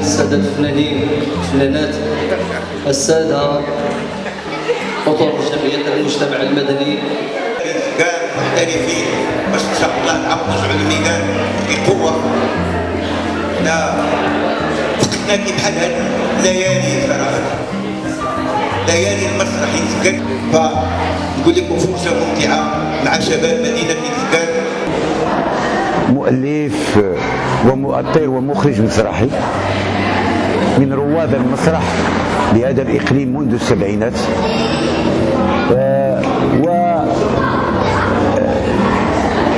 السادة الفنانين الفنانات، السادة أطر جمعية المجتمع المدني، كاع محترفين باش ان شاء الله نرجعوا للميدان بقوه. لا فقدنا كي بحال هاد الليالي صراحه، ليالي المسرح يسكن. فنقول لكم فرصه ممتعه مع شباب مدينه يسكن. مؤلف ومؤطر ومخرج مسرحي من رواد المسرح بهذا الإقليم منذ السبعينات،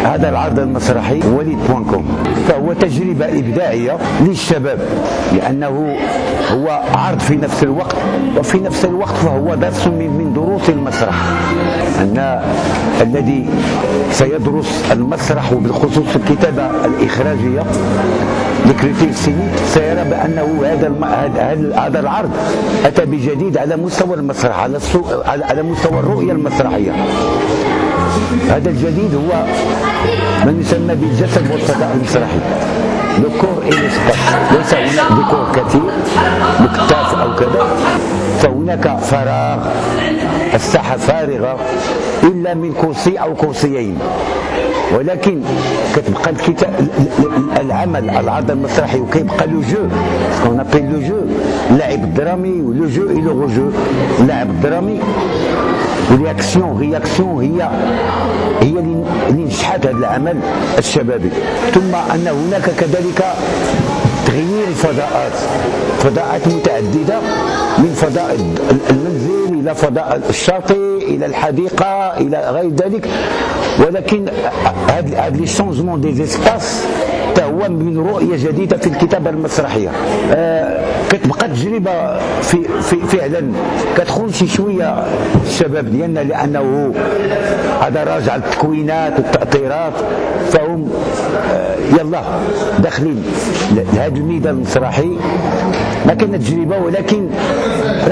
هذا العرض المسرحي وليد.كوم فهو تجربة إبداعية للشباب، لأنه هو عرض في نفس الوقت، وفي نفس الوقت فهو درس من دروس المسرح. أن الذي سيدرس المسرح وبالخصوص الكتابة الإخراجية لكريتير سينيك سيرى بأنه هذا العرض أتى بجديد على مستوى المسرح، على مستوى الرؤية المسرحية. هذا الجديد هو ما يسمى بالجسد والفضاء المسرحي، لو كور اي ليسباس. ليس هناك ديكور كثير مكتاف او كذا، فهناك فراغ، الساحه فارغه الا من كرسي او كرسيين، ولكن كتبقى العمل العرض المسرحي وكيبقى لو جو سكون ابيل لو جو، اللعب الدرامي ولو جو اي لو جو. اللعب الدرامي ورياكسيون رياكسيون هي اللي نجحت هذا العمل الشبابي. ثم ان هناك كذلك تغيير فضاءات متعدده، من فضاء المنزل الى فضاء الشاطئ الى الحديقه الى غير ذلك، ولكن هذا لي شونجمون دي زيسباس هو من رؤيه جديده في الكتابه المسرحيه. كتبقى تجربه فعلا كتخون شي شويه الشباب ديالنا، لانه هذا راجع للتكوينات والتاطيرات، فهم يلا داخلين لهذا الميدان المسرحي. ما كانت تجربه، ولكن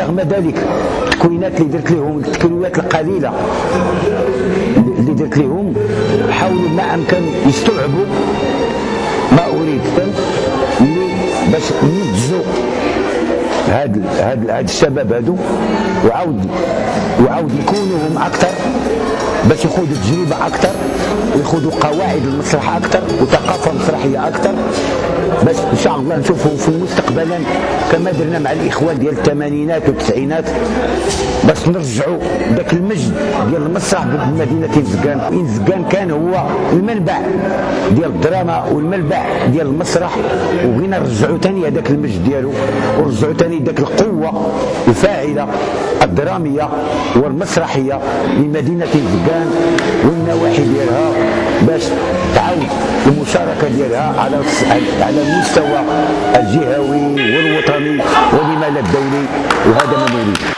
رغم ذلك التكوينات اللي درت لهم، التكوينات القليله اللي درت لهم، حاولوا ما امكن يستوعبوا ما اريد باش ننجزوا هاد الشباب هادو، وعاود يكونوهم اكثر باش ياخذوا تجربه اكثر، وياخذوا قواعد المسرح اكثر وثقافه مسرحيه اكثر، باش ان شاء الله نشوفهم في المستقبل كما درنا مع الاخوان ديال الثمانينات والتسعينات، باش نرجعوا ذاك المجد ديال المسرح بمدينه انزكان. انزكان كان هو المنبع ديال الدراما والمنبع ديال المسرح، وبغينا نرجعوا ثاني هذاك المجد ديالو، ونرجعوا ثاني ذاك القوه الفاعله الدراميه والمسرحيه لمدينه انزكان والنواحي ديالها، باش تعاود المشاركه ديالها على المستوى الجهوي والوطني ولما لا الدولي، وهذا ما نريد.